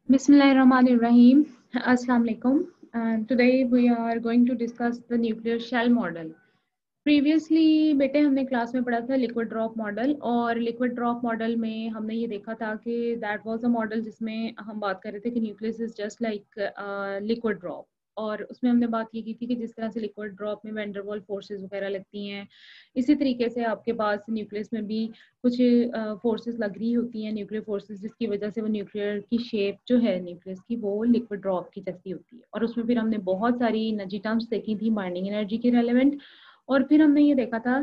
Bismillahirrahmanirrahim. Assalamu alaikum. And today we are going to discuss the nuclear shell model. Previously बेटे हमने class में पढ़ा था liquid drop model, और liquid drop model में हमने ये देखा था कि दैट वाज अ मॉडल जिसमें हम बात कर रहे थे कि nucleus is just like liquid drop. और उसमें हमने बात ये की थी कि जिस तरह से लिक्विड ड्रॉप में वैन डर वाल फोर्सेस वगैरह लगती हैं, इसी तरीके से आपके पास न्यूक्लियस में भी कुछ फोर्सेस लग रही होती हैं, न्यूक्लियर फोर्सेस, जिसकी वजह से वो न्यूक्लियर की शेप जो है न्यूक्लियस की वो लिक्विड ड्रॉप की जैसी होती है। और उसमें फिर हमने बहुत सारी एनर्जी टर्म्स देखी थी बाइंडिंग एनर्जी के रेलेवेंट। और फिर हमने ये देखा था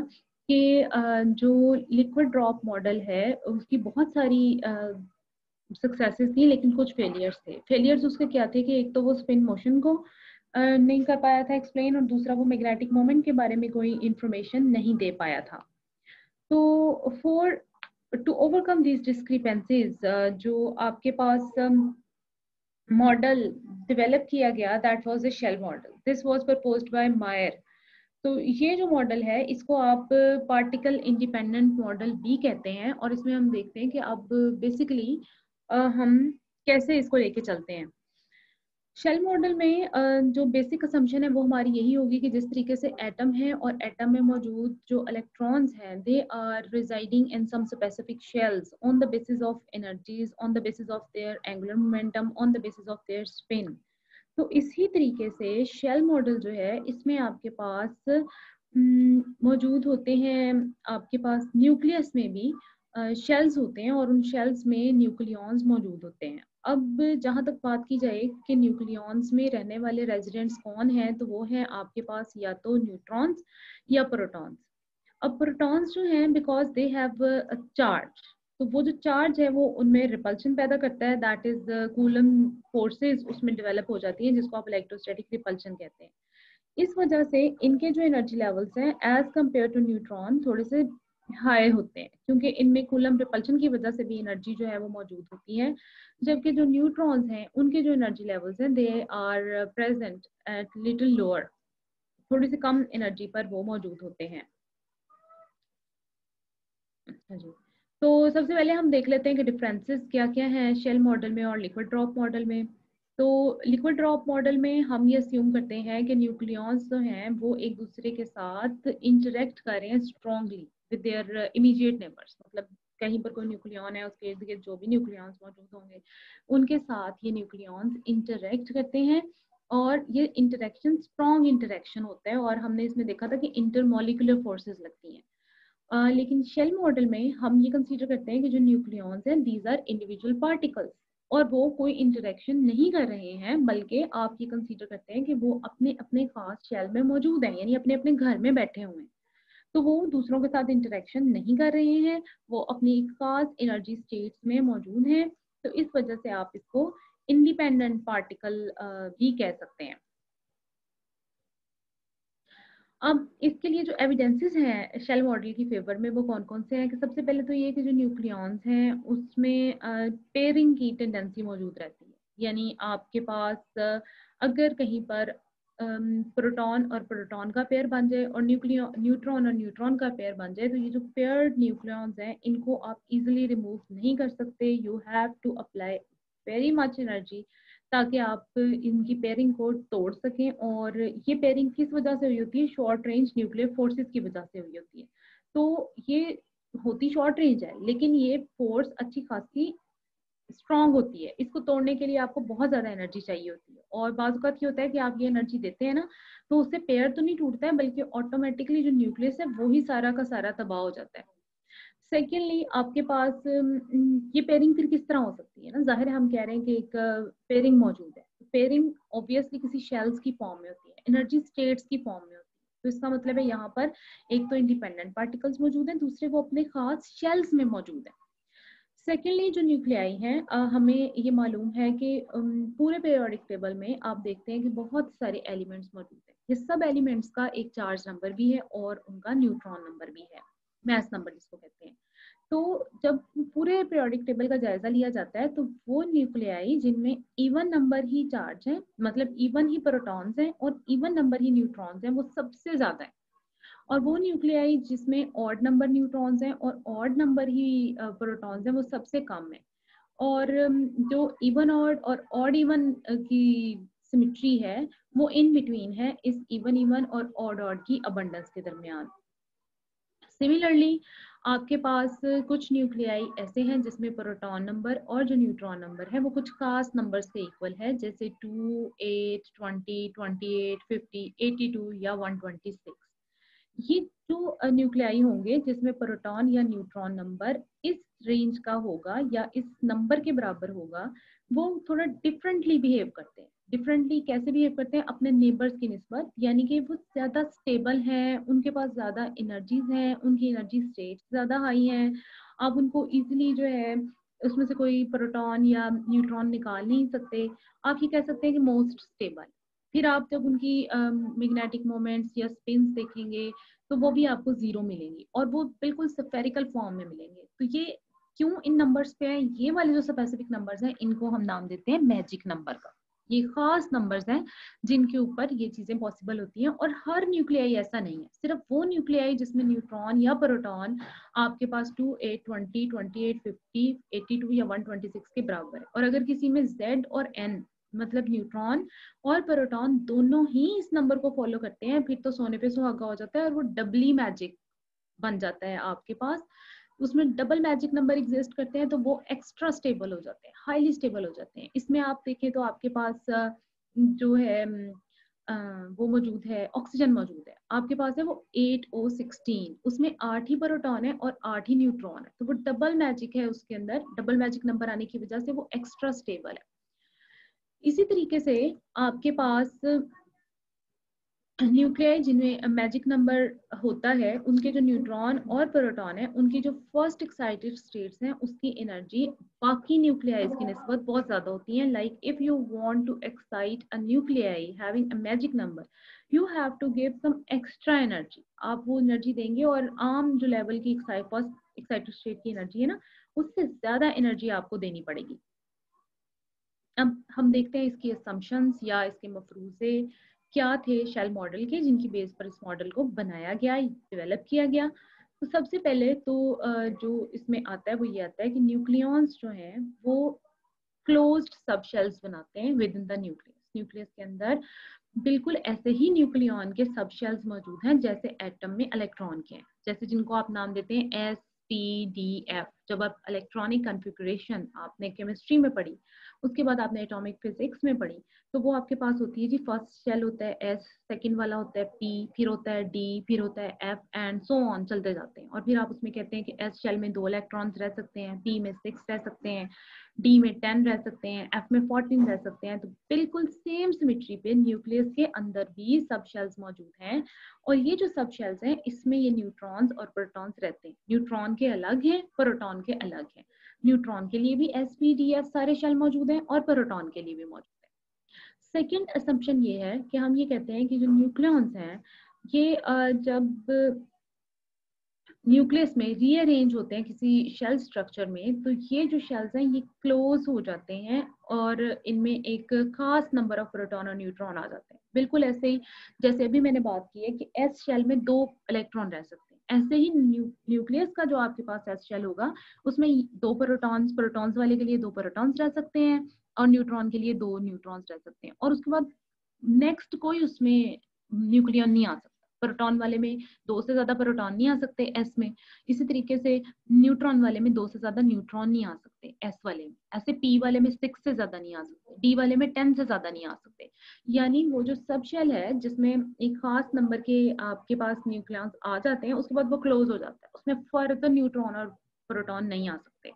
कि जो लिक्विड ड्रॉप मॉडल है उसकी बहुत सारी सक्सेसेस थी, लेकिन कुछ फेलियर्स थे। फेलियर्स उसके क्या थे कि एक तो वो स्पिन मोशन को नहीं कर पाया था एक्सप्लेन, और दूसरा वो मैग्नेटिक मोमेंट के बारे में कोई इंफॉर्मेशन नहीं दे पाया था। तो for to overcome these discrepancies जो आपके पास मॉडल डेवलप किया गया, that was the shell model. This was proposed by Mayer. तो ये जो मॉडल है इसको आप पार्टिकल इंडिपेंडेंट मॉडल भी कहते हैं, और इसमें हम देखते हैं कि अब बेसिकली हम कैसे इसको लेके चलते हैं। शेल मॉडल में जो बेसिक असम्पशन है वो हमारी यही होगी कि जिस तरीके से एटम है और एटम में मौजूद जो इलेक्ट्रॉन्स हैं, they are residing in some specific shells on the basis of energies, on the basis of their angular momentum, on the basis of their spin. तो इसी तरीके से शेल मॉडल जो है इसमें आपके पास मौजूद होते हैं, आपके पास न्यूक्लियस में भी शेल्स होते हैं, और उन शेल्स में न्यूक्लियॉन्स मौजूद होते हैं। अब जहां तक बात की जाए कि न्यूक्लियॉन्स में रहने वाले रेजिडेंट्स कौन हैं, तो वो हैं आपके पास या तो न्यूट्रॉन्स या प्रोटॉन्स। अब प्रोटॉन्स जो हैं because they have a charge, तो वो जो चार्ज है वो उनमें रिपल्शन पैदा करता है, दैट इज कूलम फोर्सेस उसमें डेवलप हो जाती हैं, जिसको आप इलेक्ट्रोस्टैटिक रिपल्शन कहते हैं। इस वजह से इनके जो एनर्जी लेवल्स हैं एज कम्पेयर टू न्यूट्रॉन थोड़े से हाई होते हैं, क्योंकि इनमें कूलम रिपल्शन की वजह से भी एनर्जी जो है वो मौजूद होती है, जबकि जो न्यूट्रॉन्स हैं उनके जो एनर्जी लेवल्स हैं they are present at little lower, थोड़ी सी कम एनर्जी पर वो मौजूद होते हैं। अच्छा जी, तो सबसे पहले हम देख लेते हैं कि डिफरेंसेस क्या क्या हैं शेल मॉडल में और लिक्विड ड्रॉप मॉडल में। तो लिक्विड ड्रॉप मॉडल में हम ये अस्यूम करते हैं कि न्यूक्लियॉन्स जो हैं वो एक दूसरे के साथ इंटरेक्ट करें strongly with their immediate neighbours, मतलब कहीं पर कोई न्यूक्लियॉन है उसके इर्द गिर्द जो भी न्यूक्लियॉन्स मौजूद होंगे उनके साथ ये न्यूक्लियॉन्स इंटरेक्ट करते हैं, और ये इंटरेक्शन स्ट्रॉन्ग इंटरेक्शन होता है, और हमने इसमें देखा था कि इंटरमोलिकुलर फोर्सेस लगती हैं। लेकिन शेल मॉडल में हम ये कंसीडर करते हैं कि जो न्यूक्लियॉन्स हैं दीज आर इंडिविजुअल पार्टिकल्स, और वो कोई इंटरेक्शन नहीं कर रहे हैं, बल्कि आप ये कंसीडर करते हैं कि वो अपने अपने खास शेल में मौजूद हैं, यानी अपने अपने घर में बैठे हुए हैं। तो वो दूसरों के साथ इंटरेक्शन नहीं कर रहे हैं, वो अपनी खास एनर्जी स्टेट्स में मौजूद हैं। तो इस वजह से आप इसको इंडिपेंडेंट पार्टिकल भी कह सकते हैं। अब इसके लिए जो एविडेंसेस हैं शेल मॉडल की फेवर में वो कौन कौन से हैं, कि सबसे पहले तो ये कि जो न्यूक्लियॉन्स हैं उसमें पेयरिंग की टेंडेंसी मौजूद रहती है, यानी आपके पास अगर कहीं पर प्रोटॉन और प्रोटॉन का पेयर बन जाए और न्यूट्रॉन और न्यूट्रॉन का पेयर बन जाए, तो ये जो पेयर्ड न्यूक्लियॉन्स हैं इनको आप इजीली रिमूव नहीं कर सकते। You have to apply very much energy ताकि आप इनकी पेयरिंग को तोड़ सकें, और ये पेयरिंग किस वजह से हुई होती है, शॉर्ट रेंज न्यूक्लियर फोर्सेस की वजह से हुई होती है। तो ये होती शॉर्ट रेंज है, लेकिन ये फोर्स अच्छी खासी स्ट्रांग होती है, इसको तोड़ने के लिए आपको बहुत ज्यादा एनर्जी चाहिए होती है। और बाज़ औक़ात ये होता है कि आप ये एनर्जी देते हैं ना, तो उससे पेयर तो नहीं टूटता है, बल्कि ऑटोमेटिकली जो न्यूक्लियस है वो ही सारा का सारा तबाह हो जाता है। सेकेंडली आपके पास ये पेयरिंग फिर किस तरह हो सकती है ना, जाहिर है हम कह रहे हैं कि एक पेयरिंग मौजूद है, पेयरिंग ऑब्वियसली किसी शेल्स की फॉर्म में होती है, एनर्जी स्टेट्स की फॉर्म में होती है। तो इसका मतलब है यहाँ पर एक तो इंडिपेंडेंट पार्टिकल्स मौजूद हैं, दूसरे वो अपने खास शेल्स में मौजूद है। सेकेंडली जो न्यूक्लियाई हैं, हमें ये मालूम है कि पूरे पीरियोडिक टेबल में आप देखते हैं कि बहुत सारे एलिमेंट्स मौजूद हैं। ये सब एलिमेंट्स का एक चार्ज नंबर भी है और उनका न्यूट्रॉन नंबर भी है, मैस नंबर जिसको कहते हैं। तो जब पूरे पीरियोडिक टेबल का जायजा लिया जाता है तो वो न्यूक्लियाई जिनमें इवन नंबर ही चार्ज है, मतलब इवन ही प्रोटॉन्स हैं और इवन नंबर ही न्यूट्रॉन्स हैं, वो सबसे ज्यादा है। और वो न्यूक्लियाई जिसमें ऑड नंबर न्यूट्रॉन्स हैं और ऑड नंबर ही प्रोटॉन्स हैं वो सबसे कम है। और जो इवन और ऑड इवन की सिमेट्री है वो इन बिटवीन है इस इवन इवन और ऑड ऑड की अबंडेंस के दरमियान। सिमिलरली आपके पास कुछ न्यूक्लियाई ऐसे हैं जिसमें प्रोटॉन नंबर और जो न्यूट्रॉन नंबर है वो कुछ खास नंबर्स के इक्वल है, जैसे 2, 8, 20, 28, 50, 82 या 126। ये जो न्यूक्लियाई होंगे जिसमें प्रोटॉन या न्यूट्रॉन नंबर इस रेंज का होगा या इस नंबर के बराबर होगा, वो थोड़ा डिफरेंटली बिहेव करते हैं। डिफरेंटली कैसे बिहेव करते हैं? अपने नेबर्स की निस्बत, यानी कि वो ज्यादा स्टेबल हैं, उनके पास ज्यादा एनर्जीज हैं, उनकी एनर्जी स्टेट ज्यादा हाई हैं। आप उनको इजीली जो है उसमें से कोई प्रोटॉन या न्यूट्रॉन निकाल नहीं सकते। आप ये कह सकते हैं कि मोस्ट स्टेबल। फिर आप जब उनकी मैग्नेटिक मोमेंट्स या स्पिन्स देखेंगे तो वो भी आपको जीरो मिलेंगी और वो बिल्कुल स्फेरिकल फॉर्म में मिलेंगे। तो ये क्यों इन नंबर्स पे है? ये वाले जो स्पेसिफिक नंबर्स हैं इनको हम नाम देते हैं मैजिक नंबर का। ये खास नंबर्स हैं जिनके ऊपर ये चीजें पॉसिबल होती हैं और हर न्यूक्लियाई ऐसा नहीं है। सिर्फ वो न्यूक्लियाई जिसमें न्यूट्रॉन या प्रोटॉन आपके पास 2, 8, 20, 28, 50, 82 या 126 के बराबर है। और अगर किसी में Z और N मतलब न्यूट्रॉन और प्रोटॉन दोनों ही इस नंबर को फॉलो करते हैं, फिर तो सोने पे सुहागा हो जाता है और वो डबली मैजिक बन जाता है आपके पास। उसमें डबल मैजिक नंबर एग्जिस्ट करते हैं तो वो एक्स्ट्रा स्टेबल हो जाते हैं, हाईली स्टेबल हो जाते हैं। इसमें आप देखें तो आपके पास जो है वो मौजूद है, ऑक्सीजन मौजूद है आपके पास है वो 8O16, उसमें 8 ही प्रोटॉन है और 8 ही न्यूट्रॉन है। तो वो डबल मैजिक है, उसके अंदर डबल मैजिक नंबर आने की वजह से वो एक्स्ट्रा स्टेबल है। इसी तरीके से आपके पास न्यूक्लियाई जिनमें मैजिक नंबर होता है, उनके जो न्यूट्रॉन और प्रोटॉन है, उनकी जो फर्स्ट एक्साइटेड स्टेट्स हैं उसकी एनर्जी बाकी न्यूक्लियाई की निस्बत बहुत ज्यादा होती है। Like if you want to excite a nuclei having a magic number, you have to give some extra energy. आप वो एनर्जी देंगे और आम जो लेवल की फर्स्ट एक्साइटेड स्टेट की एनर्जी है ना, उससे ज्यादा एनर्जी आपको देनी पड़ेगी। अब हम देखते हैं इसकी असम्पशंस या इसके मफरूज़े क्या थे शेल मॉडल के, जिनकी बेस पर इस मॉडल को बनाया गया, डेवलप किया गया। तो सबसे पहले तो जो इसमें आता है वो ये आता है कि न्यूक्लियॉन्स जो हैं वो क्लोज्ड सब शेल्स बनाते हैं with in the nucleus. Nucleus के अंदर बिल्कुल ऐसे ही न्यूक्लियॉन के सब शेल्स मौजूद हैं जैसे एटम में इलेक्ट्रॉन के हैं, जैसे जिनको आप नाम देते हैं SPDF। जब आप इलेक्ट्रॉनिक कॉन्फ़िगरेशन आपने केमिस्ट्री में पढ़ी, उसके बाद आपने एटॉमिक फिजिक्स में पढ़ी, तो वो आपके पास होती है जी, फर्स्ट शेल होता है S, सेकंड वाला होता है P, फिर होता है D, फिर होता है F एंड सो ऑन, चलते जाते हैं। और फिर आप उसमें कहते हैं कि S शेल में 2 इलेक्ट्रॉन्स रह सकते हैं, P में 6 रह सकते हैं, D में 10 रह सकते हैं, F में 14 रह सकते हैं। तो बिल्कुल सेम सिमेट्री पे न्यूक्लियस के अंदर भी सब शेल्स मौजूद हैं और ये जो सब शेल्स हैं इसमें ये न्यूट्रॉन्स और प्रोटॉन्स रहते हैं। न्यूट्रॉन के अलग हैं, प्रोटॉन के अलग हैं। न्यूट्रॉन के लिए भी SPDF सारे शेल मौजूद हैं और प्रोटॉन के लिए भी मौजूद है। सेकेंड असम्पशन ये है कि हम ये कहते हैं कि जो न्यूक्लियॉन्स हैं ये जब न्यूक्लियस में रीअरेंज होते हैं किसी शेल स्ट्रक्चर में, तो ये जो शेल्स हैं ये क्लोज हो जाते हैं और इनमें एक खास नंबर ऑफ प्रोटॉन और न्यूट्रॉन आ जाते हैं। बिल्कुल ऐसे ही जैसे अभी मैंने बात की है कि S शेल में 2 इलेक्ट्रॉन रह सकते हैं, ऐसे ही न्यूक्लियस का जो आपके पास S शेल होगा उसमें 2 प्रोटॉन्स, प्रोटॉन्स वाले के लिए 2 प्रोटॉन्स रह सकते हैं और न्यूट्रॉन के लिए 2 न्यूट्रॉन्स रह सकते हैं। और उसके बाद नेक्स्ट कोई उसमें न्यूक्लियन नहीं आ सकता। प्रोटॉन वाले में 2 से ज्यादा प्रोटॉन नहीं आ सकते S में। इसी तरीके से न्यूट्रॉन वाले में 2 से ज्यादा न्यूट्रॉन नहीं आ सकते S वाले में। ऐसे P वाले में 6 से ज्यादा नहीं आ सकते, D वाले में 10 से ज्यादा नहीं आ सकते। यानी वो जो सब शेल है जिसमें एक खास नंबर के आपके पास न्यूक्लियॉन्स आ जाते हैं, उसके बाद वो क्लोज हो जाता है, उसमें फर्दर न्यूट्रॉन और प्रोटॉन नहीं आ सकते।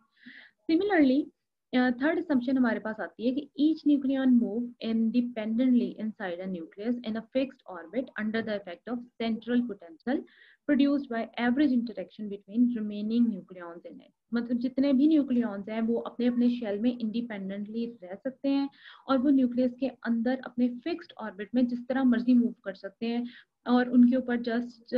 सिमिलरली थर्ड assumption हमारे पास आती है कि each nucleon move independently inside a nucleus in a fixed orbit under the effect of central potential produced by average interaction between remaining nucleons in it। मतलब जितने भी न्यूक्लियॉन्स हैं वो अपने अपने शेल में इंडिपेंडेंटली रह सकते हैं और वो न्यूक्लियस के अंदर अपने फिक्स्ड ऑर्बिट में जिस तरह मर्जी मूव कर सकते हैं और उनके ऊपर जस्ट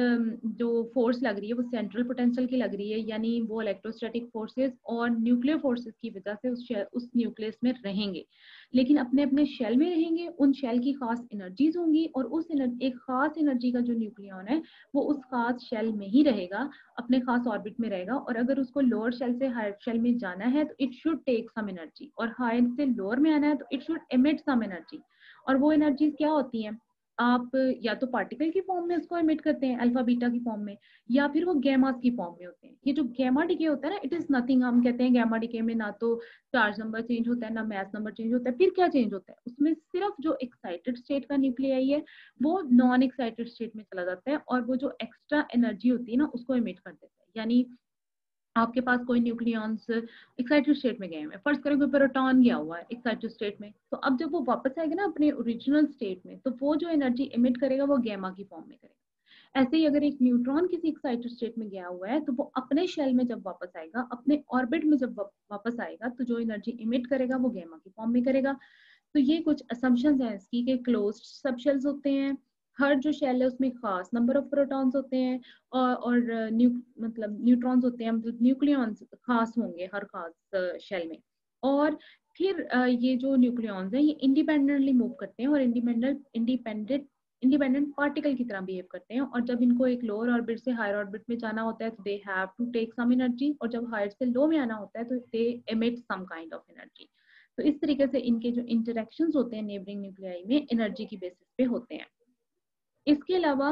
जो फोर्स लग रही है वो सेंट्रल पोटेंशियल की लग रही है, यानी वो इलेक्ट्रोस्टैटिक फोर्सेस और न्यूक्लियर फोर्सेस की वजह से उस न्यूक्लियस में रहेंगे, लेकिन अपने अपने शेल में रहेंगे। उन शेल की खास एनर्जीज होंगी और उस एक खास एनर्जी का जो न्यूक्लियॉन है वो उस खास खास शेल में ही रहेगा, अपने खास ऑर्बिट में रहेगा, और अगर उसको लोअर शेल से हायर शेल में जाना है तो it should take some energy, और हायर से लोअर में आना है तो it should emit some energy. और वो एनर्जीज क्या होती हैं, आप या तो पार्टिकल की फॉर्म में उसको एमिट करते हैं अल्फा बीटा की फॉर्म में, या फिर वो गैमास की फॉर्म में होते हैं। ये जो गैमा डिके होता है ना, इट इज नथिंग, हम कहते हैं गैमा डिके में ना तो चार्ज नंबर चेंज होता है ना मैथ नंबर चेंज होता है, फिर क्या चेंज होता है उसमें, सिर्फ जो एक्साइटेड स्टेट का न्यूक्लियाई है वो नॉन एक्साइटेड स्टेट में चला जाता है, और वो जो एक्स्ट्रा एनर्जी होती है ना उसको एमिट कर देता है। यानी आपके पास कोई न्यूक्लियॉन्स एक्साइटेड स्टेट में गए हैं, फर्स्ट करें कोई प्रोटॉन गया हुआ है एक्साइटेड स्टेट में, तो अब जब वो वापस आएगा ना अपने ओरिजिनल स्टेट में, तो वो जो एनर्जी एमिट करेगा वो गैमा की फॉर्म में करेगा। ऐसे ही अगर एक न्यूट्रॉन किसी एक्साइटेड स्टेट में गया हुआ है तो वो अपने शेल में जब वापस आएगा, अपने ऑर्बिट में जब वापस आएगा, तो जो एनर्जी इमिट करेगा वो गैमा की फॉर्म में करेगा। तो ये कुछ असम्पशंस हैं इसकी कि क्लोज्ड सब शेल्स होते हैं, हर जो शेल है उसमें खास नंबर ऑफ प्रोटॉन्स होते हैं, और मतलब न्यूट्रॉन्स होते हैं, मतलब न्यूक्लियॉन्स खास होंगे हर खास शेल में। और फिर ये जो न्यूक्लियॉन्स हैं ये इंडिपेंडेंटली मूव करते हैं और इंडिपेंडेंट पार्टिकल की तरह बिहेव करते हैं, और जब इनको एक लोअर ऑर्बिट से हायर ऑर्बिट में जाना होता है तो they have to take some energy, और जब हायर से लो में आना होता है तो they emit some kind of energy. तो इस तरीके से इनके जो इंटरेक्शंस होते हैं नेबरिंग न्यूक्लियाई में एनर्जी की बेसिस पे होते हैं। इसके अलावा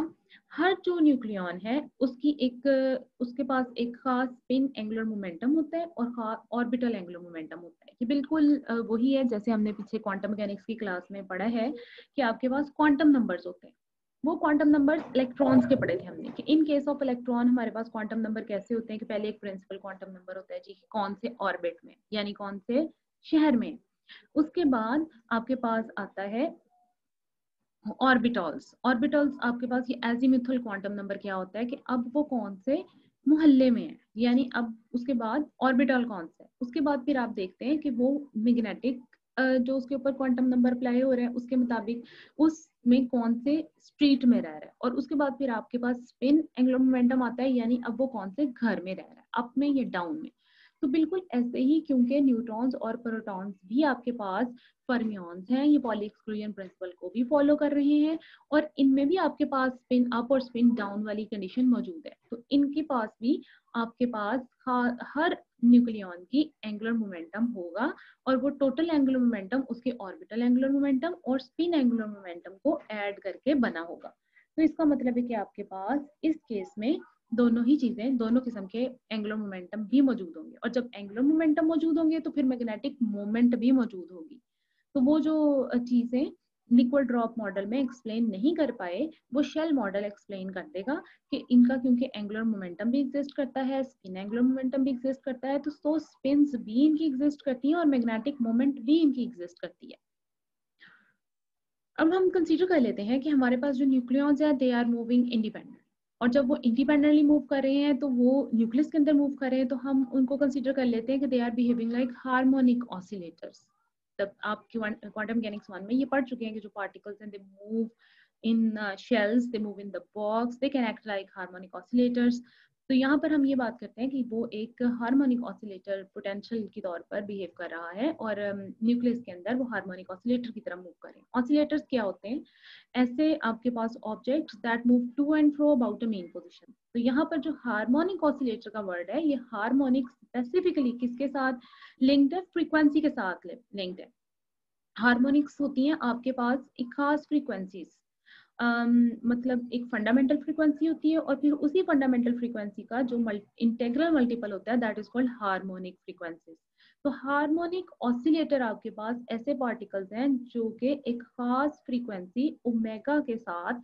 हर जो न्यूक्लियॉन है उसके पास एक खास स्पिन एंगुलर मोमेंटम होता है और ऑर्बिटल एंगुलर मोमेंटम होता है। ये बिल्कुल वही है जैसे हमने पीछे क्वांटम मैकेनिक्स की क्लास में पढ़ा है कि आपके पास क्वांटम नंबर्स होते हैं। वो क्वांटम नंबर्स इलेक्ट्रॉन्स के पढ़े थे हमने कि इन केस ऑफ इलेक्ट्रॉन हमारे पास क्वांटम नंबर कैसे होते हैं कि पहले एक प्रिंसिपल क्वांटम नंबर होता है जी, कौन से ऑर्बिट में यानी कौन से शहर में। उसके बाद आपके पास आता है ऑर्बिटल्स आपके पास ये एजीमुथल क्वांटम नंबर क्या होता है कि अब वो कौन से मोहल्ले में है, यानी अब उसके बाद ऑर्बिटल कौन सा है। उसके बाद फिर आप देखते हैं कि वो मैग्नेटिक जो उसके ऊपर क्वांटम नंबर अप्लाई हो रहा है उसके मुताबिक उसमें कौन से स्ट्रीट में रह रहा है, और उसके बाद फिर आपके पास स्पिन एंगुलर मोमेंटम आता है, यानी अब वो कौन से घर में रह रहा है, अप में या डाउन में। तो बिल्कुल ऐसे ही क्योंकि न्यूट्रॉन्स और प्रोटॉन्स भी आपके पास फर्मियंस हैं, ये पॉली एक्सक्लूजन प्रिंसिपल को भी फॉलो कर रहे हैं, और इनमें भी आपके पास स्पिन अप और स्पिन डाउन वाली कंडीशन मौजूद है। तो इनके पास भी आपके पास हर न्यूक्लियॉन की एंगुलर मोमेंटम होगा, और वो टोटल एंगुलर मोमेंटम उसके ऑर्बिटल एंगुलर मोमेंटम और स्पिन एंगुलर मोमेंटम को ऐड करके बना होगा। तो इसका मतलब है कि आपके पास इस केस में दोनों ही चीजें, दोनों किस्म के एंगुलर मोमेंटम भी मौजूद होंगे, और जब एंगुलर मोमेंटम मौजूद होंगे तो फिर मैग्नेटिक मोमेंट भी मौजूद होगी। तो वो जो चीजें लिक्विड ड्रॉप मॉडल में एक्सप्लेन नहीं कर पाए वो शेल मॉडल एक्सप्लेन कर देगा कि इनका क्योंकि एंगुलर मोमेंटम भी एग्जिस्ट करता है, स्पिन एंगुलर मोमेंटम भी एग्जिस्ट करता है, तो स्पिन्स भी इनकी एग्जिस्ट करती हैं और मैग्नेटिक मोमेंट भी इनकी एग्जिस्ट करती है। अब हम कंसीडर कर लेते हैं कि हमारे पास जो न्यूक्लियॉन्स है दे आर मूविंग इंडिपेंडेंट, और जब वो इंडिपेंडेंटली मूव कर रहे हैं तो वो न्यूक्लियस के अंदर मूव कर रहे हैं, तो हम उनको कंसीडर कर लेते हैं कि they are behaving like harmonic oscillators. तब आप क्वांटम मैकेनिक्स 1 में ये पढ़ चुके हैं कि जो पार्टिकल्स हैं they move in shells, they move in the box, they can act like harmonic oscillators। तो यहाँ पर हम ये बात करते हैं कि वो एक हार्मोनिक ऑसिलेटर पोटेंशियल के तौर पर बिहेव कर रहा है, और न्यूक्लियस के अंदर वो हार्मोनिक ऑसिलेटर की तरह मूव कर रहे हैं। ऑसिलेटर्स क्या होते हैं? ऐसे आपके पास objects that move to and fro about a mean position. तो यहाँ पर जो हार्मोनिक ऑसिलेटर का वर्ड है, ये हार्मोनिक स्पेसिफिकली किसके साथ लिंक्ड है? फ्रीक्वेंसी के साथ लिंक्ड है। हार्मोनिक्स होती हैं आपके पास एक खास फ्रीक्वेंसीज, मतलब एक फंडामेंटल फ्रीक्वेंसी होती है, और फिर उसी फंडामेंटल फ्रीक्वेंसी का जो इंटेग्रल मल्टीपल होता है that is called harmonic frequencies. तो हार्मोनिक ऑसिलेटर आपके पास ऐसे पार्टिकल्स हैं जो कि एक खास फ्रीक्वेंसी ओमेगा के साथ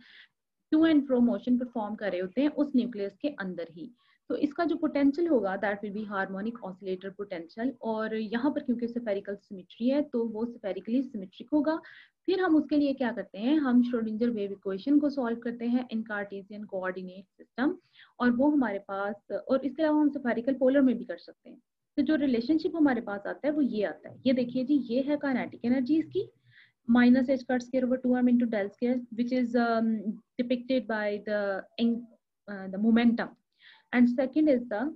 to and fro motion perform कर रहे होते हैं उस न्यूक्लियस के अंदर ही। तो इसका जो पोटेंशियल होगा that will be harmonic oscillator potential, और यहाँ पर क्योंकि स्फेरिकल सिमेट्री है तो वो स्फेरिकली सिमेट्रिक होगा। फिर हम उसके लिए क्या करते हैं, हम श्रोडिंगर वेव इक्वेशन को सॉल्व करते हैं इन कार्टेशियन कोऑर्डिनेट सिस्टम, और वो हमारे पास, और इसके अलावा हम स्फेरिकल पोलर में भी कर सकते हैं। तो जो रिलेशनशिप हमारे पास आता है वो ये आता है, ये देखिए जी, ये है काइनेटिक एनर्जी इसकी, minus h cut square over 2m into del square, which is depicted by the momentum, and second is the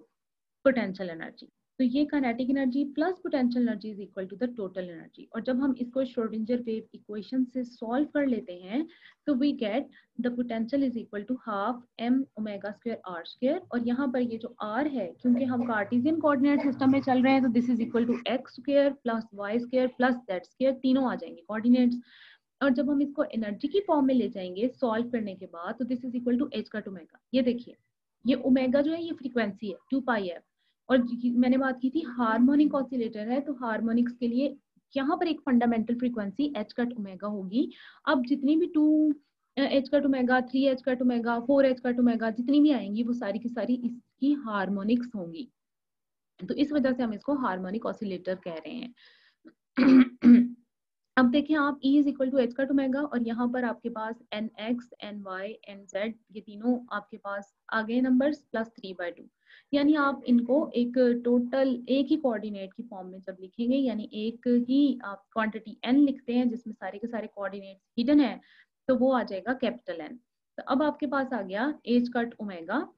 potential energy. तो ये kinetic energy plus potential energy is equal to the total energy. और जब हम इसको Schrodinger wave equation से solve कर लेते हैं तो we get the potential is equal to half m omega square r square. और यहाँ पर ये जो r है, क्योंकि हम कार्टेशियन कोऑर्डिनेट सिस्टम में चल रहे हैं, तो this is equal to x square plus y square plus z square, तीनों आ जाएंगे कोऑर्डिनेट्स। और जब हम इसको एनर्जी की फॉर्म में ले जाएंगे सॉल्व करने के बाद, तो this is equal to h cut omega. ये देखिए, ये ओमेगा जो है ये फ्रीक्वेंसी है 2 पाई f। और मैंने बात की थी हार्मोनिक ऑसिलेटर है, तो हार्मोनिक्स के लिए यहाँ पर एक fundamental frequency h cut omega होगी। अब जितनी भी 2 h cut omega, 3 h cut omega, 4 h cut omega जितनी भी आएंगी वो सारी की सारी इसकी हार्मोनिक्स होंगी। तो इस वजह से हम इसको हार्मोनिक ऑसिलेटर कह रहे हैं। अब देखिए आप E is equal to h cut omega, और यहाँ पर आपके पास nx, ny, nz ये तीनों आपके पास आ गए नंबर्स प्लस 3/2। यानी आप इनको एक टोटल एक ही कोऑर्डिनेट की फॉर्म में जब लिखेंगे, यानी एक ही आप क्वांटिटी n लिखते हैं जिसमें सारे के सारे कोऑर्डिनेट्स हिडन है, तो वो आ जाएगा कैपिटल N। तो अब आपके पास आ गया H cut omega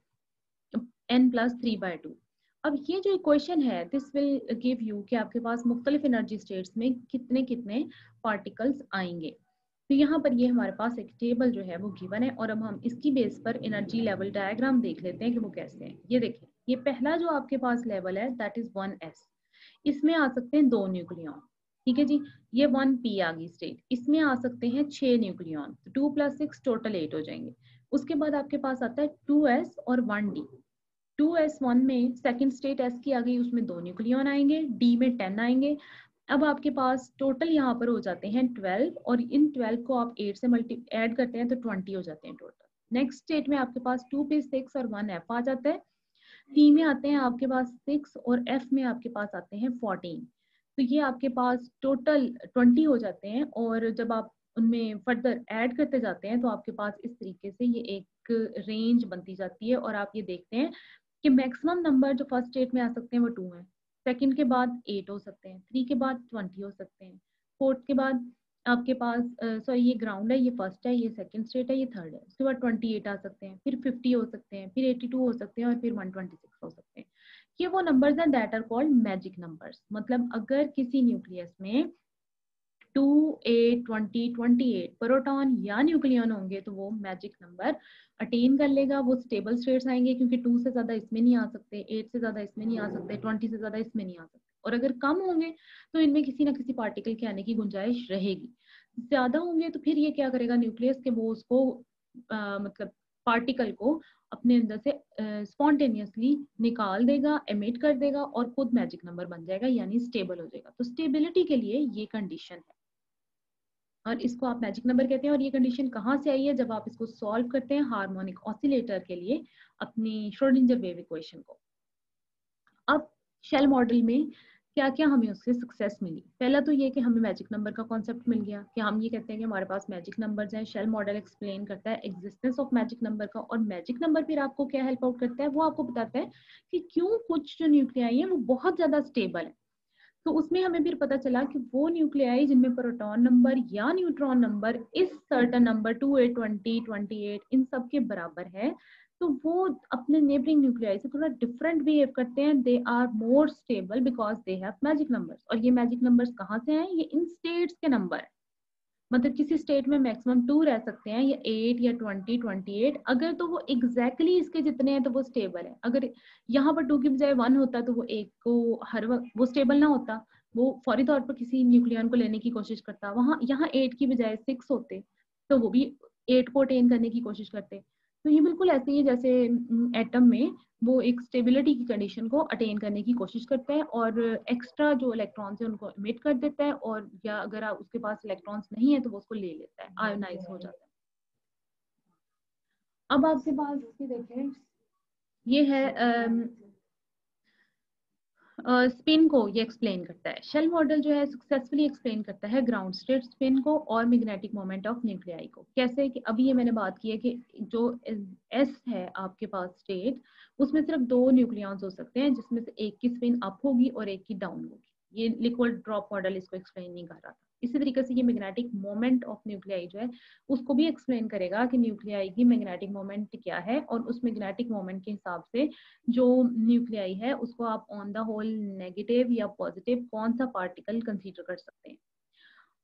n plus 3/2। अब ये जो इक्वेशन है दिस विल गिव यू कि आपके पास मुख्तलिफ एनर्जी स्टेट्स में कितने कितने पार्टिकल्स आएंगे। तो यहाँ पर ये हमारे पास एक टेबल जो है वो गिवन है, और अब हम इसकी बेस पर एनर्जी लेवल डायग्राम देख लेते हैं कि वो कैसे हैं। ये देखिए, ये पहला जो आपके पास लेवल है दैट इज 1s। इसमें आ सकते हैं 2 न्यूक्लियॉन, ठीक है जी। ये 1p आ गई स्टेट, इसमें आ सकते हैं 6 न्यूक्लियॉन, 2 + 6 टोटल 8 हो जाएंगे। उसके बाद आपके पास आता है 2s और 1d। 2s1 में सेकंड स्टेट s की आ गई, उसमें 2 न्यूक्लियॉन आएंगे, d में 10 आएंगे। अब आपके पास टोटल यहाँ पर हो जाते हैं 12, और इन 12 को आप 8 से मल्टी ऐड करते हैं तो 20 हो जाते हैं टोटल। नेक्स्ट स्टेट में आपके पास 2 पे 6 और 1 f आ जाता है। t में आते हैं आपके पास 6, और f में आपके पास आते हैं 14। तो ये आपके पास टोटल 20 हो जाते हैं, और जब आप उनमें फर्दर ऐड करते जाते हैं तो आपके पास इस तरीके से ये एक रेंज बनती जाती है। और आप ये देखते हैं कि मैक्सिमम नंबर जो फर्स्ट स्टेट में आ सकते हैं वो 2 है, सेकंड के बाद 8 हो सकते हैं, 3 के बाद 20 हो सकते हैं, फोर्थ के बाद आपके पास सॉरी ये ग्राउंड है, ये फर्स्ट है, ये सेकंड स्टेट है, ये थर्ड है, उसके बाद 28 आ सकते हैं, फिर 50 हो सकते हैं, फिर 82 हो सकते हैं, और फिर 126 हो सकते हैं। ये वो नंबर्स हैं that are called magic numbers. मतलब अगर किसी न्यूक्लियस में 2, 8, 20, 28 प्रोटॉन या न्यूक्लियन होंगे तो वो मैजिक नंबर अटेन कर लेगा, वो स्टेबल स्टेट्स आएंगे, क्योंकि 2 से ज्यादा इसमें नहीं आ सकते, 8 से ज्यादा इसमें नहीं आ सकते, 20 से ज्यादा इसमें नहीं आ सकते। और अगर कम होंगे तो इनमें किसी ना किसी पार्टिकल के आने की गुंजाइश रहेगी। ज्यादा होंगे तो फिर ये क्या करेगा न्यूक्लियस के, वो उसको मतलब पार्टिकल को अपने अंदर से स्पॉन्टेनियसली निकाल देगा, एमिट कर देगा, और खुद मैजिक नंबर बन जाएगा, यानी स्टेबल हो जाएगा। तो स्टेबिलिटी के लिए ये कंडीशन है, और इसको आप मैजिक नंबर कहते हैं। और ये कंडीशन कहाँ से आई है? जब आप इसको सॉल्व करते हैं हार्मोनिक ऑसिलेटर के लिए अपनी श्रोडिंगर वेव इक्वेशन को। अब शेल मॉडल में क्या क्या हमें उससे सक्सेस मिली? पहला तो ये कि हमें मैजिक नंबर का कॉन्सेप्ट मिल गया, कि हम ये कहते हैं कि हमारे पास मैजिक नंबर्स हैं। शेल मॉडल एक्सप्लेन करता है एग्जिस्टेंस ऑफ मैजिक नंबर का, और मैजिक नंबर फिर आपको क्या हेल्प आउट करता है, वो आपको बताता है कि क्यों कुछ जो न्यूक्लियाई है वो बहुत ज्यादा स्टेबल है। तो उसमें हमें फिर पता चला कि वो न्यूक्लियाई जिनमें प्रोटॉन नंबर या न्यूट्रॉन नंबर इस सर्टेन नंबर 2, 8, 20, 28 इन सब के बराबर है, तो वो अपने नेबरिंग न्यूक्लियाई से थोड़ा डिफरेंट बिहेव करते हैं। They are more stable because they have magic numbers. और ये मैजिक नंबर्स कहाँ से हैं? ये इन स्टेट्स के नंबर है। मतलब किसी स्टेट में मैक्सिमम 2 रह सकते हैं, या 8 या 20, 28। अगर तो वो एग्जैक्टली इसके जितने हैं तो वो स्टेबल है। अगर यहाँ पर 2 की बजाय 1 होता तो वो एक को हर वक्त वो स्टेबल ना होता, वो फौरी तौर पर किसी न्यूक्लियन को लेने की कोशिश करता। वहां यहाँ 8 की बजाय 6 होते तो वो भी 8 को अटेन करने की कोशिश करते। तो ये बिल्कुल ऐसे ही जैसे एटम में वो एक स्टेबिलिटी की कंडीशन को अटेन करने की कोशिश करता है, और एक्स्ट्रा जो इलेक्ट्रॉन्स है उनको इमिट कर देता है, और या अगर उसके पास इलेक्ट्रॉन्स नहीं है तो वो उसको ले लेता है, आयोनाइज हो जाता है। अब आपके पास ये देखें, ये है स्पिन को ये एक्सप्लेन करता है। शेल मॉडल जो है सक्सेसफुली एक्सप्लेन करता है ग्राउंड स्टेट स्पिन को और मैग्नेटिक मोमेंट ऑफ न्यूक्लियाई को। कैसे कि अभी ये मैंने बात की है कि जो एस है आपके पास स्टेट, उसमें सिर्फ 2 न्यूक्लियॉन्स हो सकते हैं, जिसमें से एक की स्पिन अप होगी और एक की डाउन होगी। ये लिक्विड ड्रॉप मॉडल इसको एक्सप्लेन नहीं कर रहा था। इसी तरीके से ये मैग्नेटिक मोमेंट ऑफ न्यूक्लियाई जो है उसको भी एक्सप्लेन करेगा कि न्यूक्लियाई की मैग्नेटिक मोमेंट क्या है, और उस मैग्नेटिक मोमेंट के हिसाब से जो न्यूक्लियाई है उसको आप ऑन द होल नेगेटिव या पॉजिटिव कौन सा पार्टिकल कंसीडर कर सकते हैं।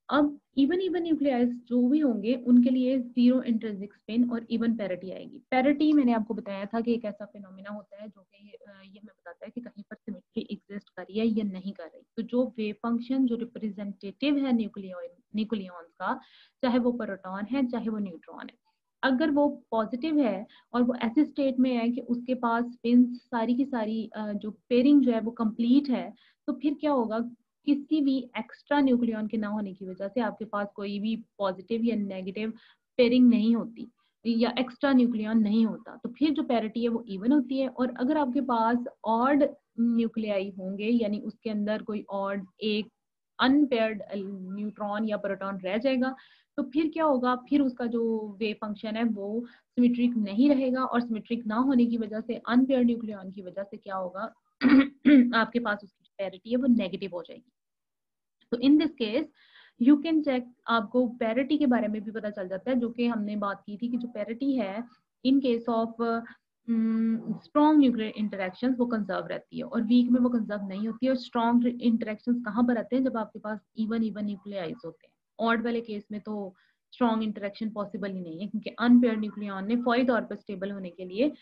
अब इवन इवन न्यूक्लियाइज जो भी होंगे उनके लिए जीरो इंट्रिंसिक स्पिन और इवन पैरिटी आएगी। पैरिटी मैंने आपको बताया था कि एक ऐसा फिनोमिना होता है जो कि ये हमें बताता है कि कहीं पर सिमेट्री एग्जिस्ट कर रही है या नहीं कर रही। तो जो वेव फंक्शन जो रिप्रेजेंटेटिव है न्यूक्लियॉन्स का, चाहे वो प्रोटॉन है चाहे वो न्यूट्रॉन है, अगर वो पॉजिटिव है और वो ऐसे स्टेट में है कि उसके पास स्पिन सारी की सारी जो पेयरिंग जो है वो कंप्लीट है, तो फिर क्या होगा, किसी भी एक्स्ट्रा न्यूक्लियॉन के ना होने की वजह से आपके पास कोई भी पॉजिटिव या नेगेटिव पेयरिंग नहीं होती या एक्स्ट्रा न्यूक्लियॉन नहीं होता, तो फिर जो पैरिटी है वो इवन होती है। और अगर आपके पास ऑड न्यूक्लियाई होंगे, यानी उसके अंदर कोई ऑड एक अनपेयर्ड न्यूट्रॉन या प्रोटॉन रह जाएगा, तो फिर क्या होगा, फिर उसका जो वेव फंक्शन है वो सिमेट्रिक नहीं रहेगा, और सिमेट्रिक ना होने की वजह से अनपेयर्ड न्यूक्लियॉन की वजह से क्या होगा आपके पास उसकी पैरिटी है वो नेगेटिव हो जाएगी। तो in this case you can check, आपको पैरिटी के बारे में भी पता चल जाता है, जो कि हमने बात की थी कि जो पैरिटी है इन case of strong nuclear interactions वो कंजर्व रहती है और वीक में वो कंजर्व नहीं होती है। और स्ट्रॉन्ग इंटरेक्शंस कहाँ पर आते हैं, जब आपके पास इवन इवन न्यूक्लियाइज होते हैं। ऑड वाले केस में तो स्ट्रॉन्ग इंटरेक्शन पॉसिबल ही नहीं है, क्योंकि अनपेयर्ड न्यूक्लियॉन ने फौरी तौर पर स्टेबल होने के लिए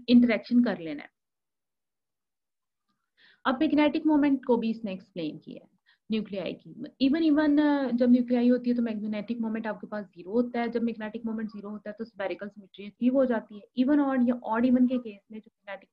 इंटरेक्शन कर लेना है। अब मैग्नेटिक मोमेंट को भी इसने एक्सप्लेन किया है न्यूक्लियाई की। इवन जब न्यूक्लियाई होती है तो मैग्नेटिक मोमेंट आपके पास जीरो होता है। जब मैग्नेटिक मोमेंट जीरो होता है तो स्फेरिकल सिमेट्री अचीव हो जाती है। इवन ऑड या ऑड इवन के केस में जो मैग्नेटिक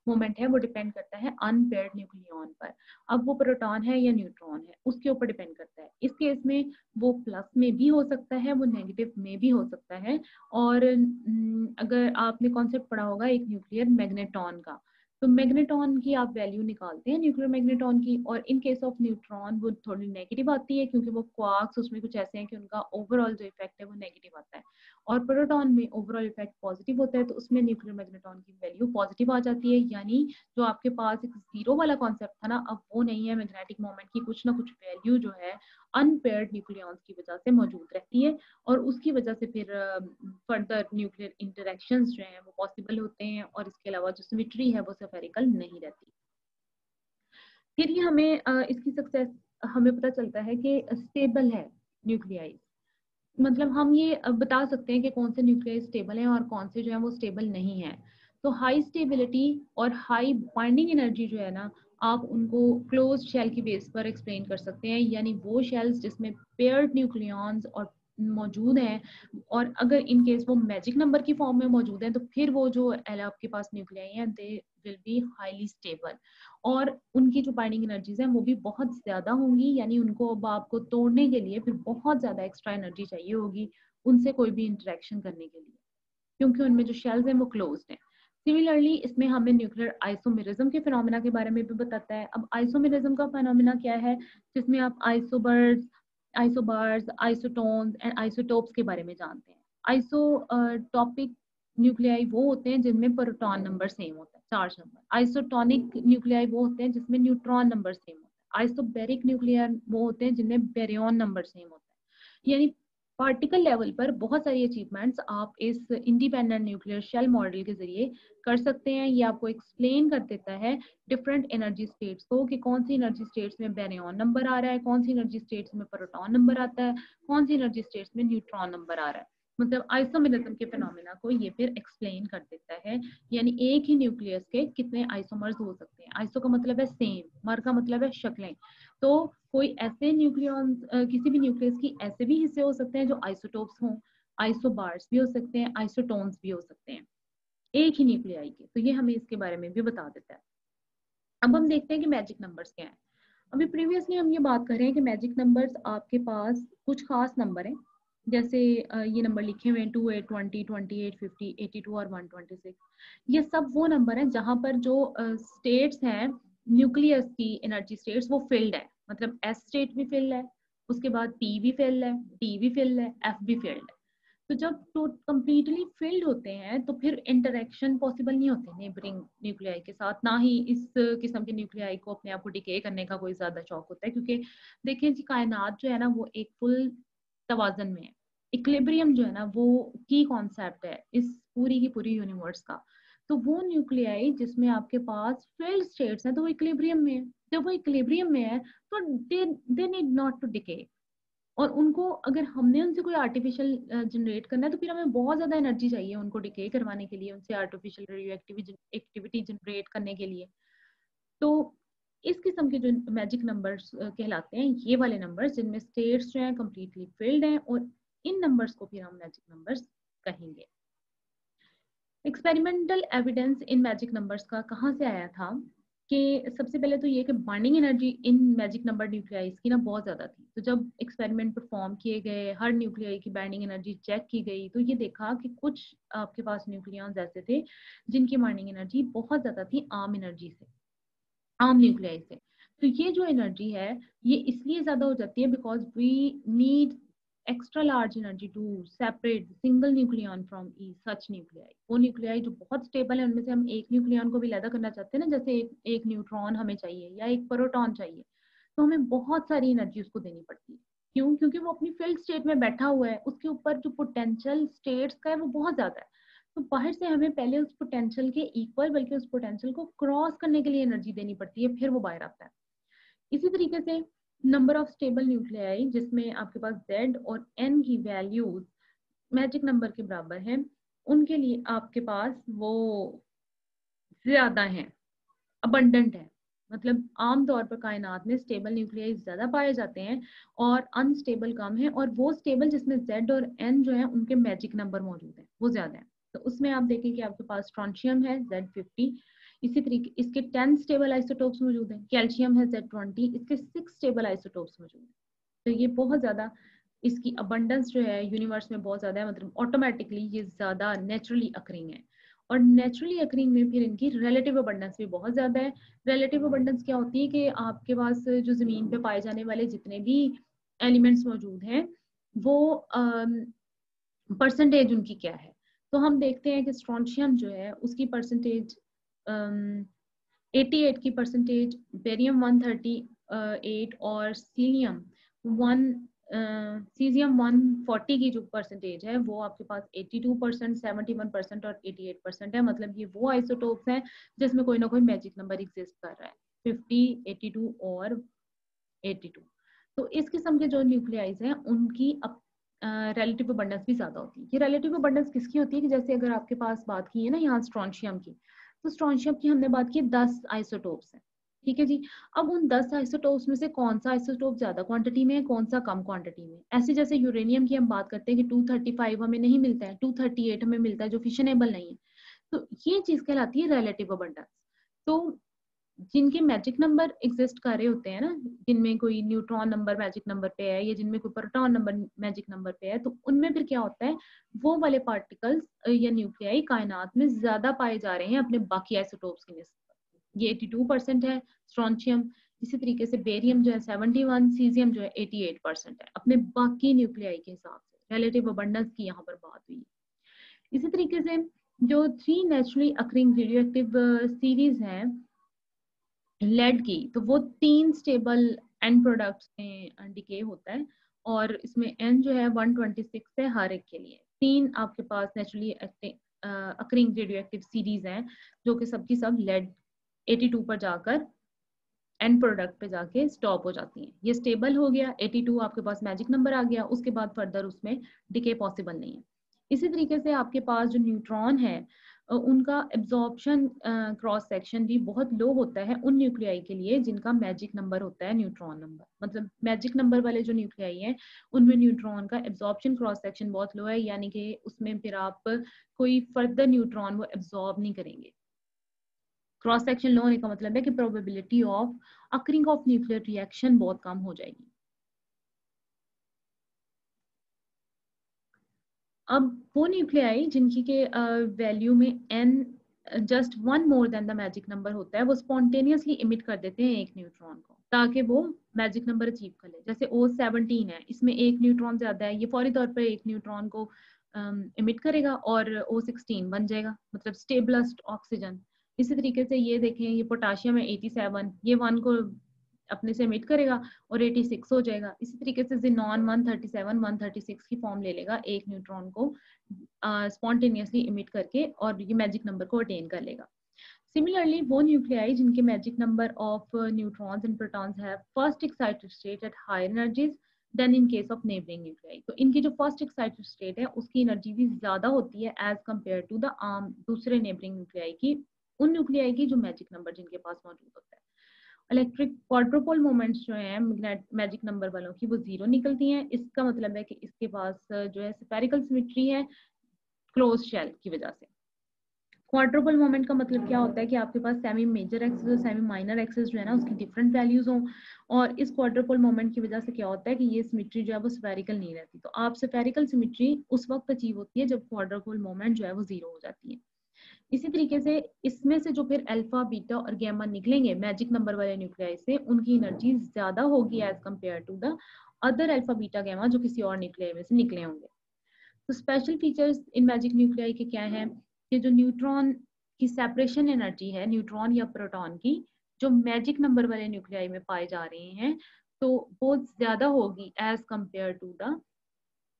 मोमेंट है वो डिपेंड करता है अनपेयर्ड न्यूक्लियॉन पर। अब वो प्रोटॉन है या न्यूट्रॉन है उसके ऊपर डिपेंड करता है। इस केस में वो प्लस में भी हो सकता है, वो नेगेटिव में भी हो सकता है। और अगर आपने कॉन्सेप्ट पढ़ा होगा एक न्यूक्लियर मैग्नेटॉन का, तो मैग्नेटॉन की आप वैल्यू निकालते हैं न्यूक्लियर मैग्नेटॉन की, और इन केस ऑफ न्यूट्रॉन वो थोड़ी नेगेटिव आती है, क्योंकि वो क्वार्क्स उसमें कुछ ऐसे हैं कि उनका ओवरऑल जो इफेक्ट है वो नेगेटिव आता है। और प्रोटॉन में ओवरऑल इफेक्ट पॉजिटिव होता है, तो उसमें न्यूक्लियर मैग्नेटॉन की वैल्यू पॉजिटिव आ जाती है। यानी जो आपके पास एक जीरो वाला कॉन्सेप्ट था ना, अब वो नहीं है। मैग्नेटिक मोमेंट की कुछ ना कुछ वैल्यू जो है अनपेयर्ड न्यूक्लियॉन्स की वजह से मौजूद रहती है, और उसकी वजह से फिर फर्दर न्यूक्लियर इंटरेक्शंस जो हैं वो पॉसिबल होते हैं, और इसके अलावा जो सिमेट्री है वो स्फेरिकल नहीं रहती। फिर ये हमें इसकी सक्सेस हमें पता चलता है कि स्टेबल है न्यूक्लियाई। मतलब हम ये बता सकते हैं कि कौन से न्यूक्लियाई स्टेबल हैं और कौन से जो है वो स्टेबल नहीं है। तो हाई स्टेबिलिटी और हाई बाइंडिंग एनर्जी जो है ना, आप उनको क्लोज्ड शेल की बेस पर एक्सप्लेन कर सकते हैं। यानी वो शेल्स जिसमें पेयर्ड न्यूक्लियॉन्स और मौजूद हैं, और अगर इन केस वो मैजिक नंबर की फॉर्म में मौजूद हैं, तो फिर वो जो आपके पास न्यूक्लियाई हैं they will be highly stable, और उनकी जो बाइंडिंग एनर्जीज हैं वो भी बहुत ज्यादा होंगी। यानी उनको अब आपको तोड़ने के लिए फिर बहुत ज्यादा एक्स्ट्रा एनर्जी चाहिए होगी उनसे कोई भी इंटरेक्शन करने के लिए, क्योंकि उनमें जो शेल्स हैं वो क्लोज्ड हैं। सिमिलरली इसमें हमें न्यूक्लियर आइसोमेरिज्म के फिनोमेना के बारे में भी बताता है। अब आइसोमेरिज्म का फिनोमेना क्या है, जिसमें आप आइसोबर्स, आइसोटोन्स एंड आइसोटोप्स के बारे में जानते हैं। आइसोटॉपिक न्यूक्लियाई वो होते हैं जिनमें प्रोटॉन नंबर सेम होता है, चार्ज नंबर। आइसोटोनिक न्यूक्लियाई वो होते हैं जिसमें न्यूट्रॉन नंबर सेम होता है। आइसोबेरिक न्यूक्लियर वो होते हैं जिनमें बेरियन नंबर सेम होता है। यानी पार्टिकल लेवल पर बहुत सारी अचीवमेंट्स आप इस इंडिपेंडेंट न्यूक्लियर शेल मॉडल के जरिए कर सकते हैं। ये आपको एक्सप्लेन कर देता है डिफरेंट एनर्जी स्टेट्स को, कि कौन सी एनर्जी स्टेट्स में बेरियन नंबर आ रहा है, कौन सी एनर्जी स्टेट्स में प्रोटॉन नंबर आता है, कौन सी एनर्जी स्टेट्स में न्यूट्रॉन नंबर आ रहा है। मतलब आइसोमेरिज्म के फिनोमेना को ये फिर एक्सप्लेन कर देता है। यानी एक ही न्यूक्लियस के कितने आइसोमर्स हो सकते हैं। आइसो का मतलब है सेम, मर का मतलब है शक्लें। तो कोई ऐसे न्यूक्लियॉन किसी भी न्यूक्लियस की ऐसे भी हिस्से हो सकते हैं जो आइसोटोप्स हों, आइसोबार्स भी हो सकते हैं, आइसोटोन्स भी हो सकते हैं एक ही न्यूक्लियाई के। तो ये हमें इसके बारे में भी बता देता है। अब हम देखते हैं कि मैजिक नंबर्स क्या हैं। अभी प्रीवियसली हम ये बात कर रहे हैं कि मैजिक नंबर्स आपके पास कुछ खास नंबर हैं, जैसे ये नंबर लिखे हुए हैं 2, 8, 20, 28, 50, 82 और 126। ये सब वो नंबर हैं जहां पर जो स्टेट्स हैं न्यूक्लियस की एनर्जी स्टेट्स वो फिल्ड है। मतलब एस स्टेट भी फिल्ड है, उसके बाद पी भी फिल्ड है, डी भी फिल्ड है, एफ भी फिल्ड है। तो जब तो कंप्लीटली फिल्ड होते हैं तो फिर इंटरेक्शन पॉसिबल नहीं होते नेबरिंग न्यूक्लियाई के साथ, ना ही इस किस्म के न्यूक्लियाई को अपने आप को डिके करने का कोई ज्यादा शौक होता है, क्योंकि देखिए जी कायनात जो है ना वो एक फुल तवाजन में है। इक्विलिब्रियम जो है ना वो की कॉन्सेप्ट है इस पूरी की पूरी यूनिवर्स का। तो वो न्यूक्लियाई जिसमें आपके पास फिल्ड स्टेट्स हैं तो वो इक्विलिब्रियम में है। जब वो इक्विलिब्रियम में है तो they need not to decay. और उनको अगर हमने उनसे कोई आर्टिफिशियल जनरेट करना है तो फिर हमें बहुत ज्यादा एनर्जी चाहिए उनको डिके करवाने के लिए, उनसे आर्टिफिशियल रेडियो एक्टिविटी जनरेट करने के लिए। तो इस किस्म के जो मैजिक नंबर्स कहलाते हैं ये वाले नंबर्स जिनमें स्टेट्स जो हैं कंप्लीटली फिल्ड हैं, और इन नंबर्स को फिर हम मैजिक नंबर्स कहेंगे। Experimental evidence in magic numbers का कहाँ से आया था कि सबसे पहले तो ये कि binding energy in magic number nuclides की ना बहुत ज़्यादा थी। तो जब एक्सपेरिमेंट परफॉर्म किए गए, हर न्यूक्लियाई की बाइंडिंग एनर्जी चेक की गई, तो ये देखा कि कुछ आपके पास न्यूक्लियॉन्स ऐसे थे जिनकी बाइंडिंग एनर्जी बहुत ज़्यादा थी आम एनर्जी से, आम न्यूक्लियाई से। तो ये जो एनर्जी है ये इसलिए ज़्यादा हो जाती है because we need extra large energy to separate single nucleon from such nuclei। वो न्यूक्लियाई जो बहुत स्टेबल है उनमें से हम एक न्यूक्लियन को भी अलग करना चाहते हैं ना, जैसे एक न्यूट्रॉन हमें चाहिए या एक प्रोटॉन चाहिए, तो हमें बहुत सारी एनर्जी उसको देनी पड़ती है। क्यों? क्योंकि वो अपनी फील्ड स्टेट में बैठा हुआ है, उसके ऊपर जो पोटेंशियल स्टेट्स का है वो बहुत ज्यादा है। तो बाहर से हमें पहले उस पोटेंशियल के इक्वल, बल्कि उस पोटेंशियल को क्रॉस करने के लिए एनर्जी देनी पड़ती है, फिर वो बाहर आता है। इसी तरीके से नंबर ऑफ स्टेबल न्यूक्लियाई जिसमें आपके पास Z और N की वैल्यूज मैजिक नंबर के बराबर हैं, उनके लिए आपके पास वो ज्यादा हैं, अबंडेंट है। मतलब आम तौर पर कायनात में स्टेबल न्यूक्लियाई ज्यादा पाए जाते हैं और अनस्टेबल कम है, और वो स्टेबल जिसमें Z और N जो है उनके मैजिक नंबर मौजूद है वो ज्यादा है। तो उसमें आप देखें कि आपके पास स्ट्रोंशियम है Z50, इसी तरीके इसके 10 स्टेबल आइसोटोप्स मौजूद हैं। कैल्शियम है Z20, इसके 6 स्टेबल आइसोटोप्स मौजूद हैं। तो ये बहुत ज्यादा इसकी अबंडेंस जो है यूनिवर्स में बहुत ज्यादा है, मतलब ऑटोमेटिकली ये ज्यादा नेचुरली अकरिंग है। और नेचुरली अकरिंग में फिर इनकी रिलेटिव अबंडेंस भी बहुत ज्यादा है। रिलेटिव अबंडेंस क्या होती है कि आपके पास जो जमीन पे पाए जाने वाले जितने भी एलिमेंट्स मौजूद हैं वो परसेंटेज उनकी क्या है। तो हम देखते हैं कि स्ट्रोंशियम जो है उसकी परसेंटेज 88 की परसेंटेज, बेरियम 138 और सीलियम 140 की जो परसेंटेज है वो आपके पास 82%, 71% और 88% है। मतलब ये वो आइसोटोप्स हैं जिसमें कोई ना कोई मैजिक नंबर एग्जिस्ट कर रहा है, 50, 82 और 82। तो इस किस्म के जो न्यूक्लियाइज हैं उनकी रिलेटिव अबंडेंस भी ज्यादा होती है। ये रिलेटिव अबंडेंस किसकी होती है कि जैसे अगर आपके पास बात की है ना यहाँ स्ट्रोंशियम की, तो स्ट्रोंशियम की हमने बात की 10 आइसोटोप्स हैं, ठीक है जी। अब उन 10 आइसोटोप्स में से कौन सा आइसोटोप ज्यादा क्वांटिटी में है, कौन सा कम क्वांटिटी में। ऐसे जैसे यूरेनियम की हम बात करते हैं कि 235 हमें नहीं मिलता है, 238 हमें मिलता है जो फिशनेबल नहीं है। तो ये चीज कहलाती है रिलेटिव अबंडेंस। तो जिनके मैजिक नंबर एग्जिस्ट कर रहे होते हैं ना, जिनमें कोई न्यूट्रॉन नंबर मैजिक नंबर पे है या जिनमें कोई प्रोटॉन नंबर मैजिक नंबर पे है, तो उनमें फिर क्या होता है वो वाले पार्टिकल्स या न्यूक्लियाई कायनात में ज्यादा पाए जा रहे हैं अपने बाकी आइसोटोप्स की निस्बत। ये 82% है स्ट्रोंशियम, इसी तरीके से बेरियम जो है 71, सीजियम जो है 88% है अपने बाकी न्यूक्लियाई के हिसाब से। रिलेटिव अबंडेंस की यहाँ पर बात हुई। इसी तरीके से जो 3 नेचुरली अकरिंग रेडियोएक्टिव सीरीज हैं लेड की, तो वो 3 स्टेबल एंड प्रोडक्ट्स में डिके होता है, और इसमें एन जो है 126 है हर एक के लिए। 3 आपके पास नेचुरली अकरिंग रेडियोएक्टिव सीरीज हैं जो कि सबकी सब लेड 82 पर जाकर एंड प्रोडक्ट पे जाके स्टॉप हो जाती हैं। ये स्टेबल हो गया, 82 आपके पास मैजिक नंबर आ गया, उसके बाद फर्दर उसमें डिके पॉसिबल नहीं है। इसी तरीके से आपके पास जो न्यूट्रॉन है उनका एब्जॉर्प्शन क्रॉस सेक्शन भी बहुत लो होता है उन न्यूक्लियाई के लिए जिनका मैजिक नंबर होता है न्यूट्रॉन नंबर। मतलब मैजिक नंबर वाले जो न्यूक्लियाई हैं उनमें न्यूट्रॉन का एब्जॉर्प्शन क्रॉस सेक्शन बहुत लो है, यानी कि उसमें फिर आप कोई फर्दर न्यूट्रॉन वो एब्जॉर्ब नहीं करेंगे। क्रॉस सेक्शन लो होने का मतलब है कि probability of occurring of nuclear reaction बहुत कम हो जाएगी। अब वो न्यूक्लियाई जिनकी के वैल्यू में n just 1 more than the magic number होता है, वो स्पॉन्टेनियसली इमिट कर देते हैं एक न्यूट्रॉन को ताकि वो मैजिक नंबर अचीव कर ले। जैसे O17 है, इसमें एक न्यूट्रॉन ज्यादा है, ये फौरी तौर पर एक न्यूट्रॉन को इमिट करेगा और O16 बन जाएगा, मतलब स्टेबलेस्ट ऑक्सीजन। इसी तरीके से ये देखें, ये पोटाशियम है 87, ये 1 को अपने से इमिट करेगा और 86 हो जाएगा। इसी तरीके से जिनॉन 137 136 की फॉर्म ले लेगा एक न्यूट्रॉन को स्पॉन्टेनियसली इमिट करके, और ये मैजिक नंबर को अटेन कर लेगा। Similarly, वो न्यूक्लियाई जिनके magic number of neutrons and protons have first excited state at higher energies than in case of neighbouring nuclei, तो इनकी जो फर्स्ट एक्साइटेड स्टेट है उसकी एनर्जी भी ज्यादा होती है एज कम्पेयर टू द दूसरे नेबरिंग न्यूक्लियाई की, उन न्यूक्लियाई की जो मैजिक नंबर जिनके पास मौजूद होता है। इलेक्ट्रिक क्वाड्रुपोल मोमेंट्स जो हैं मैजिक नंबर वालों की, वो 0 निकलती हैं। इसका मतलब है कि इसके पास जो है स्फेरिकल सिमेट्री है क्लोज शेल की वजह से। क्वाड्रुपल मोमेंट का मतलब क्या होता है कि आपके पास सेमी मेजर एक्सिस और सेमी माइनर एक्सिस जो है ना उसकी डिफरेंट वैल्यूज हों, और इस क्वाड्रुपल मोमेंट की वजह से क्या होता है कि ये सिमेट्री जो है वो स्फेरिकल नहीं रहती। तो आप स्फेरिकल सिमेट्री उस वक्त अचीव होती है जब क्वाड्रुपल मोमेंट जो है वो 0 हो जाती है। इसी तरीके से इसमें से जो फिर अल्फा बीटा और गैमा निकलेंगे मैजिक नंबर वाले न्यूक्लियाई से, उनकी एनर्जी ज्यादा होगी as compare to the other alpha beta gamma जो किसी और न्यूक्लियाई में से निकले होंगे। तो special features in magic nuclei के क्या हैं कि जो न्यूट्रॉन की सेपरेशन एनर्जी है न्यूट्रॉन या प्रोटॉन की, जो मैजिक नंबर वाले न्यूक्लियाई में पाए जा रहे हैं, तो वो ज्यादा होगी एज कम्पेयर टू द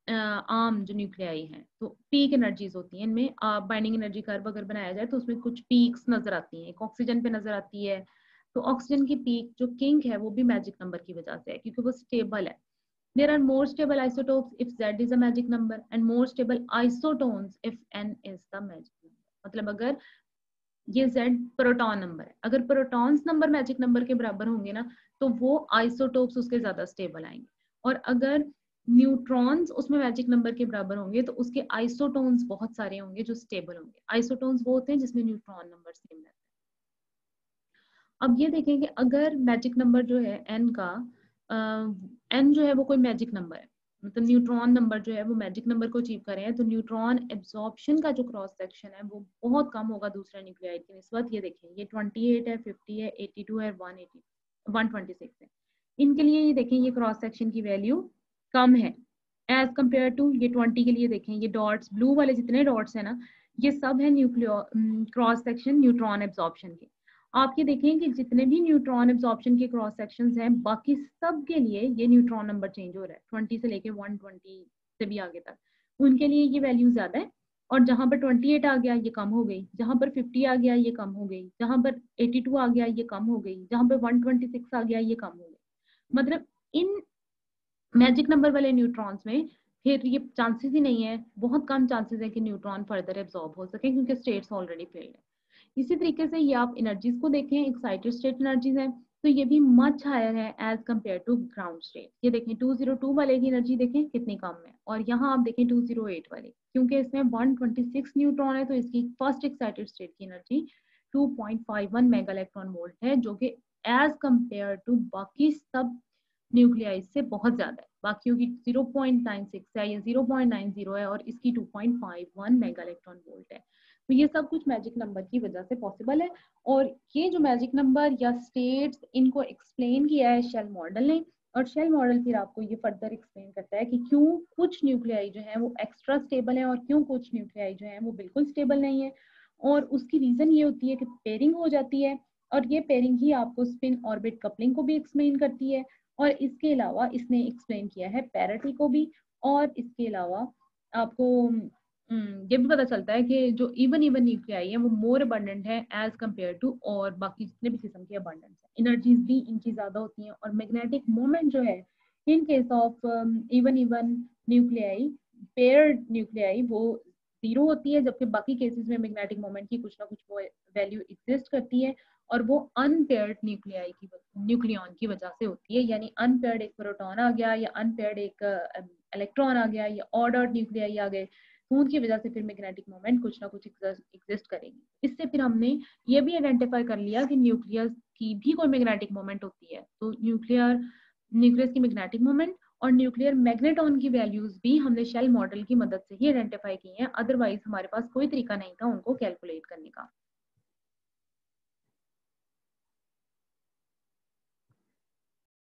आम जो न्यूक्लियाई हैं। तो पीक एनर्जीज होती हैं इनमें। बाइंडिंग एनर्जी कर्व अगर बनाया जाए तो उसमें कुछ पीक्स नजर आती हैं, एक ऑक्सीजन पे नजर आती है। तो ऑक्सीजन की पीक जो किंग है वो भी मैजिक नंबर की वजह से है क्योंकि वो स्टेबल है। There are more stable isotopes if Z is a magic number and more stable isotones if N is the magic number. मतलब अगर ये Z प्रोटॉन नंबर है, अगर प्रोटॉन्स नंबर मैजिक नंबर के बराबर होंगे ना तो वो आइसोटोप्स उसके ज्यादा स्टेबल आएंगे, और अगर न्यूट्रॉन्स उसमें मैजिक नंबर के बराबर होंगे तो उसके आइसोटोन्स बहुत सारे होंगे जो स्टेबल होंगे। आइसोटोन्स वो होते हैं जिसमें न्यूट्रॉन नंबर सेम रहता है। अब ये देखें कि अगर मैजिक नंबर जो है n का n जो है वो कोई मैजिक नंबर है, मतलब न्यूट्रॉन नंबर जो है वो मैजिक नंबर को अचीव कर रहे हैं, तो न्यूट्रॉन एब्जॉर्प्शन का जो क्रॉस सेक्शन है वो बहुत कम होगा दूसरे न्यूक्लियाइड की निस्बत। ये देखें, ये 28 है, 50 है, 82 है, 126 है। इनके लिए ये देखें ये क्रॉस सेक्शन की वैल्यू कम है एज कम्पेयर टू ये 20 के लिए। देखें ये डॉट्स, ब्लू वाले जितने डॉट्स है ना, ये सब है nucleo cross section neutron absorption के। आप ये देखें कि जितने भी न्यूट्रॉन एब्जॉर्प्शन के क्रॉस सेक्शंस हैं बाकी सब के लिए ये न्यूट्रॉन नंबर चेंज हो रहा है, 20 से लेके 120 से भी आगे तक, उनके लिए ये वैल्यू ज्यादा है। और जहां पर 28 आ गया ये कम हो गई, जहां पर 50 आ गया ये कम हो गई, जहां पर 82 आ गया ये कम हो गई, जहां पर 126 आ गया ये कम हो गई। मतलब इन मैजिक नंबर वाले न्यूट्रॉन्स में फिर ये चांसेस ही नहीं है, बहुत कम चांसेस है कि न्यूट्रॉन फर्दर एब्जॉर्ब हो सके क्योंकि स्टेट्स ऑलरेडी फेल्ड है। इसी तरीके से ये आप एनर्जीज को देखें, एक्साइटेड स्टेट एनर्जीज है तो ये भी मच हायर है as compare to ground state. ये देखें 202 वाले की एनर्जी देखें कितनी कम है, और यहाँ आप देखें 208 वाले, क्योंकि इसमें 126 न्यूट्रॉन है तो इसकी फर्स्ट एक्साइटेड स्टेट की एनर्जी 2.51 मेगा इलेक्ट्रॉन वोल्ट है, जो कि एज कम्पेयर टू बाकी सब न्यूक्लियाइड से बहुत ज्यादा है। बाकियों की 0.96 है या 0.90 है और इसकी 2.51 मेगा इलेक्ट्रॉन वोल्ट है। तो ये सब कुछ मैजिक नंबर की वजह से पॉसिबल है, और ये जो मैजिक नंबर या स्टेट्स इनको एक्सप्लेन किया है शेल मॉडल ने, और शेल मॉडल फिर आपको ये फर्दर एक्सप्लेन करता है कि क्यों कुछ न्यूक्लियाई जो है वो एक्स्ट्रा स्टेबल है और क्यों कुछ न्यूक्लियाई जो है वो बिल्कुल स्टेबल नहीं है। और उसकी रीजन ये होती है कि पेयरिंग हो जाती है, और ये पेयरिंग ही आपको स्पिन ऑर्बिट कपलिंग को भी एक्सप्लेन करती है, और इसके अलावा इसने एक्सप्लेन किया है पैरिटी को भी। और इसके अलावा आपको ये भी पता चलता है कि जो इवन न्यूक्लियाई है वो मोर अबंडेंट है एज कम्पेयर टू और बाकी जितने भी किस्म के अबंडेंस है। एनर्जीज भी इनकी ज्यादा होती हैं, और मैग्नेटिक मोमेंट जो है इन case of even nuclei, paired nuclei, वो 0 होती है, जबकि बाकी केसेस में मैग्नेटिक मोमेंट की कुछ ना कुछ वैल्यू एग्जिस्ट करती है, और वो अनपेयर्ड न्यूक्लियॉन की वजह से होती है। यानी अनपेयर्ड एक प्रोटॉन आ गया या अनपेयर्ड एक इलेक्ट्रॉन आ गया या ऑर्डर्ड न्यूक्लियाई आ गए, तो उनकी वजह से फिर मैग्नेटिक मोमेंट कुछ ना कुछ एग्जिस्ट करेगी। इससे फिर हमने ये भी आइडेंटिफाई कर लिया कि न्यूक्लियस की भी कोई मैग्नेटिक मोमेंट होती है। तो न्यूक्लियस की मैग्नेटिक मोमेंट और न्यूक्लियर मैग्नेटॉन की वैल्यूज भी हमने शेल मॉडल की मदद से ही आइडेंटिफाई की हैं, अदरवाइज हमारे पास कोई तरीका नहीं था उनको कैलकुलेट करने का।